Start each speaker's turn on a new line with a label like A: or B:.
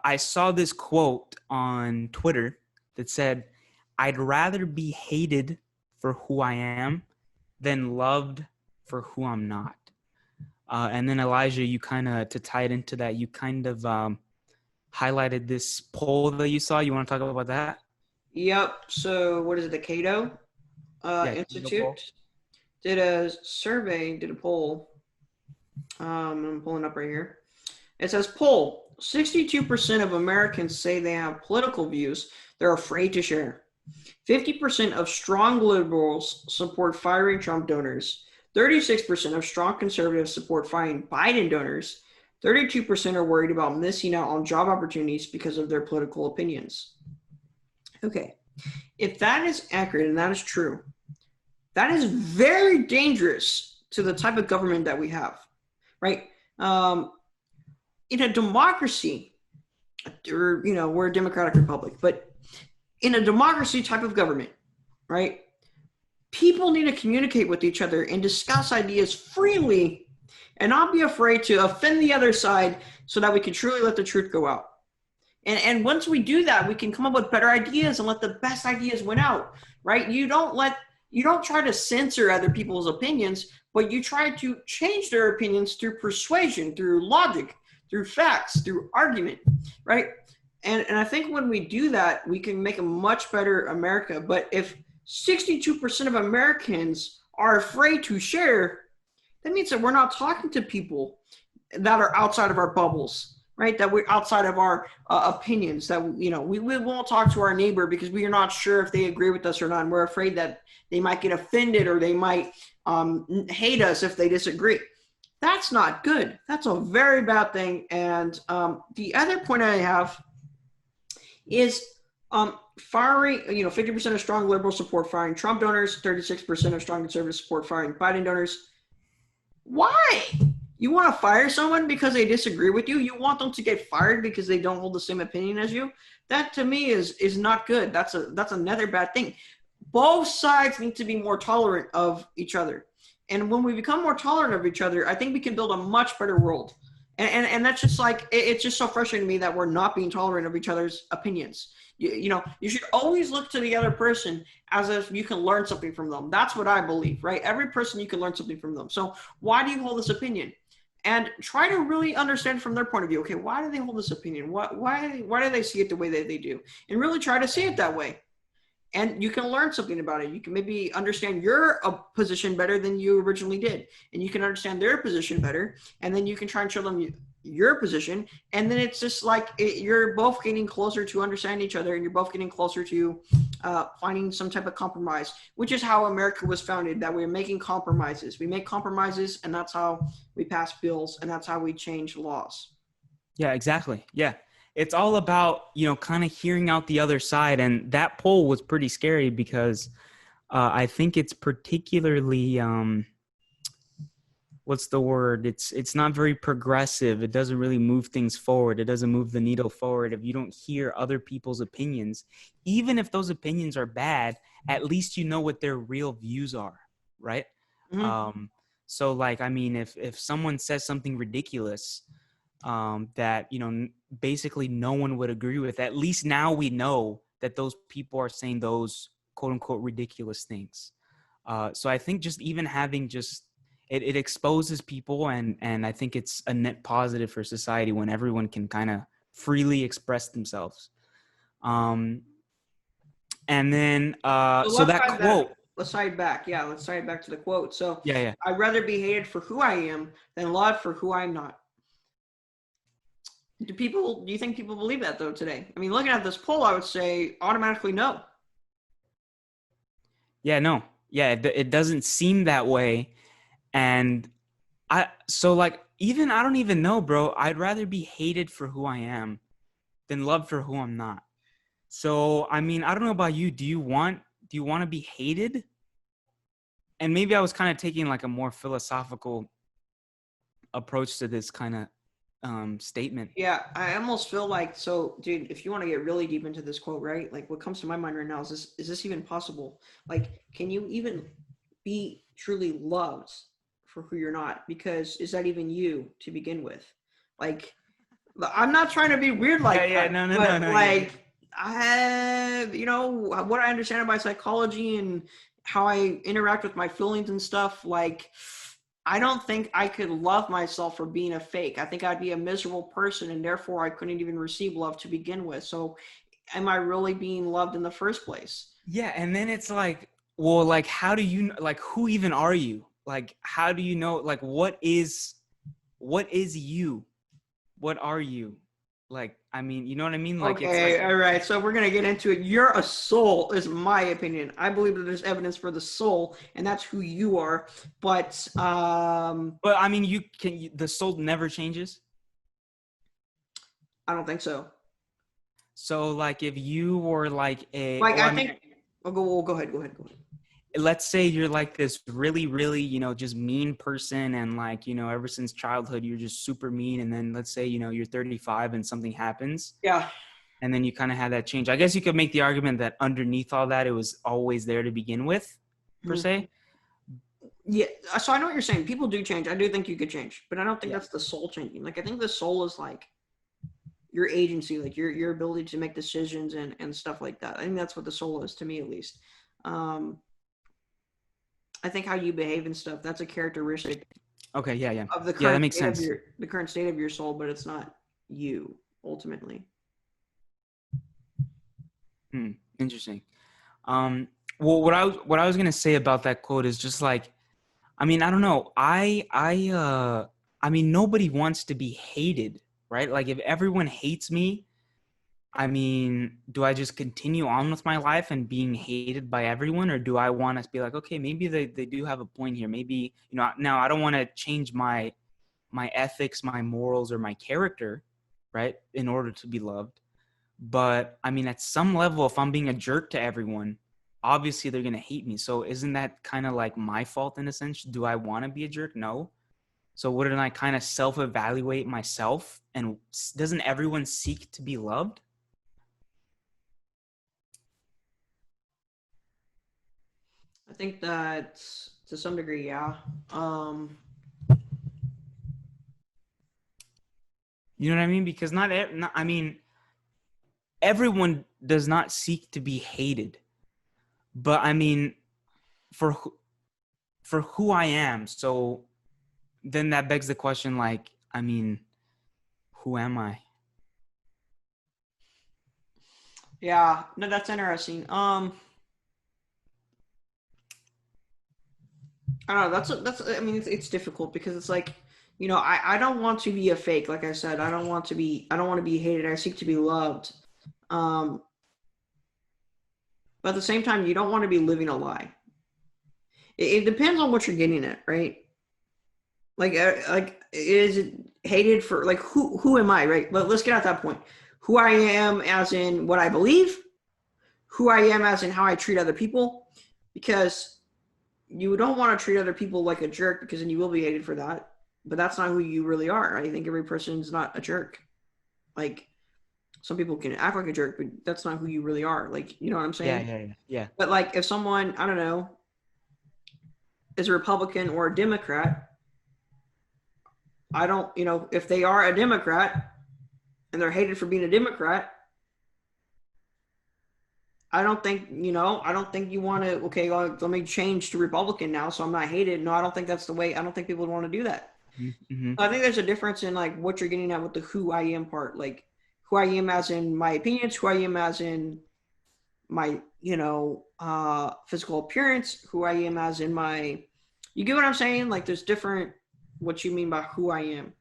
A: I saw this quote on Twitter that said, "I'd rather be hated for who I am than loved for who I'm not." And then Elijah, you kind of, to tie it into that, you kind of highlighted this poll that you saw. You want to talk about that?
B: Yep. So what is it? The Cato
A: Yeah, Cato poll.
B: Institute did a survey, did a poll. I'm pulling up right here. It says poll: 62% of Americans say they have political views they're afraid to share. 50% of strong liberals support firing Trump donors. 36% of strong conservatives support firing Biden donors. 32% are worried about missing out on job opportunities because of their political opinions. Okay, if that is accurate and that is true, that is very dangerous to the type of government that we have, right? In a democracy, or we're a democratic republic, but in a democracy type of government, right? People need to communicate with each other and discuss ideas freely and not be afraid to offend the other side so that we can truly let the truth go out. And once we do that, we can come up with better ideas and let the best ideas win out, right? You don't try to censor other people's opinions, but you try to change their opinions through persuasion, through logic, through facts, through argument, right? And I think when we do that, we can make a much better America. But if 62% of Americans are afraid to share, that means that we're not talking to people that are outside of our bubbles, right? That we're outside of our opinions, that, we won't talk to our neighbor because we are not sure if they agree with us or not. And we're afraid that they might get offended or they might hate us if they disagree. That's not good. That's a very bad thing. And the other point I have is firing, 50% of strong liberals support firing Trump donors, 36% of strong conservatives support firing Biden donors. Why? You want to fire someone because they disagree with you? You want them to get fired because they don't hold the same opinion as you? That to me is not good. That's another bad thing. Both sides need to be more tolerant of each other. And when we become more tolerant of each other, I think we can build a much better world. And that's just like, it's just so frustrating to me that we're not being tolerant of each other's opinions. You should always look to the other person as if you can learn something from them. That's what I believe, right? Every person, you can learn something from them. So why do you hold this opinion? And try to really understand from their point of view. Okay, why do they hold this opinion? Why do they see it the way that they do? And really try to see it that way. And you can learn something about it. You can maybe understand your position better than you originally did. And you can understand their position better. And then you can try and show them your position. And then it's just like you're both getting closer to understanding each other. And you're both getting closer to finding some type of compromise, which is how America was founded, that we're making compromises. We make compromises, and that's how we pass bills. And that's how we change laws.
A: Yeah, exactly. Yeah. It's all about, kind of hearing out the other side. And that poll was pretty scary because I think it's particularly, what's the word? It's not very progressive. It doesn't really move things forward. It doesn't move the needle forward if you don't hear other people's opinions. Even if those opinions are bad, at least you know what their real views are, right?
B: Mm-hmm.
A: So like, I mean, if someone says something ridiculous, that, basically no one would agree with, at least now we know that those people are saying those quote unquote ridiculous things. So I think just even having it exposes people, and I think it's a net positive for society when everyone can kind of freely express themselves. And then, so that quote.
B: Let's side back. Yeah, let's side back to the quote. So
A: Yeah, yeah.
B: I'd rather be hated for who I am than loved for who I'm not. Do you think people believe that though today? I mean, looking at this poll, I would say automatically no.
A: Yeah, no. Yeah, it doesn't seem that way. And I don't even know, bro. I'd rather be hated for who I am than loved for who I'm not. So, I mean, I don't know about you. Do you want to be hated? And maybe I was kind of taking like a more philosophical approach to this kind of statement.
B: Yeah, I almost feel like, so dude, if you want to get really deep into this quote, right? Like what comes to my mind right now is this even possible? Like, can you even be truly loved for who you're not? Because is that even you to begin with? Like, I'm not trying to be weird like
A: Yeah,
B: that,
A: no, no, no,
B: but
A: no, yeah.
B: like I have, what I understand about psychology and how I interact with my feelings and stuff. Like, I don't think I could love myself for being a fake. I think I'd be a miserable person, and therefore I couldn't even receive love to begin with. So, am I really being loved in the first place?
A: Yeah, and then it's like, well, like, how do you like who even are you? Like, how do you know? Like, what is you? What are you? Like, I mean, you know what I mean? Like, it's like,
B: Okay, all right. So we're gonna get into it. You're a soul, is my opinion. I believe that there's evidence for the soul, and that's who you are. But
A: but I mean, the soul never changes.
B: I don't think so.
A: So, like, if you were like
B: Like
A: well,
B: I
A: I mean,
B: think. Oh, go ahead. Go ahead. Go ahead.
A: let's say you're like this really, really, just mean person, and like, ever since childhood, you're just super mean, and then let's say, you're 35 and something happens,
B: Yeah.
A: and then you kind of have that change. I guess you could make the argument that underneath all that, it was always there to begin with, per
B: Mhm.
A: se.
B: Yeah. So I know what you're saying. People do change. I do think you could change, but I don't think
A: Yeah.
B: that's the soul changing. Like I think the soul is like your agency, like your ability to make decisions and stuff like that. I think that's what the soul is to me, at least. Um, I think how you behave and stuff, that's a characteristic
A: Okay. Yeah. Yeah.
B: of the
A: Yeah. That
B: current
A: makes
B: state of
A: sense.
B: the current state of your soul, but it's not you ultimately.
A: Hmm. Interesting. Um. Well, what I was gonna say about that quote is just like, I mean, I don't know. I mean, nobody wants to be hated, right? Like, if everyone hates me, I mean, do I just continue on with my life and being hated by everyone, or do I want to be like, okay, maybe they do have a point here. Maybe, now I don't want to change my ethics, my morals, or my character, right, in order to be loved. But I mean, at some level, if I'm being a jerk to everyone, obviously they're gonna hate me. So isn't that kind of like my fault in a sense? Do I want to be a jerk? No. So wouldn't I kind of self-evaluate myself? And doesn't everyone seek to be loved?
B: I think that to some degree, yeah.
A: You know what I mean? Because I mean, everyone does not seek to be hated. But I mean, for for who I am, so then that begs the question, like, I mean, who am I?
B: Yeah, no, that's interesting. I don't know. That's. I mean, it's difficult because it's like, I don't want to be a fake. Like I said, I don't want to be. I don't want to be hated. I seek to be loved. Um, but at the same time, you don't want to be living a lie. It depends on what you're getting at, right? Like, is it hated for like who am I, right? Let's get at that point. Who I am, as in what I believe. Who I am, as in how I treat other people, because you don't want to treat other people like a jerk because then you will be hated for that. But that's not who you really are. I think every person's not a jerk. Like some people can act like a jerk, but that's not who you really are. Like, you know what I'm
A: Yeah,
B: saying?
A: yeah, yeah, yeah.
B: But like if someone, I don't know, is a Republican or a Democrat, I don't, if they are a Democrat and they're hated for being a Democrat, I don't think you want to, okay, let me change to Republican now so I'm not hated. No, I don't think that's the way. I don't think people would want to do that.
A: Mm-hmm.
B: I think there's a difference in like what you're getting at with the who I am part. Like who I am as in my opinions, who I am as in my, physical appearance, who I am as in my, you get what I'm saying? Like there's different, what you mean by who I am.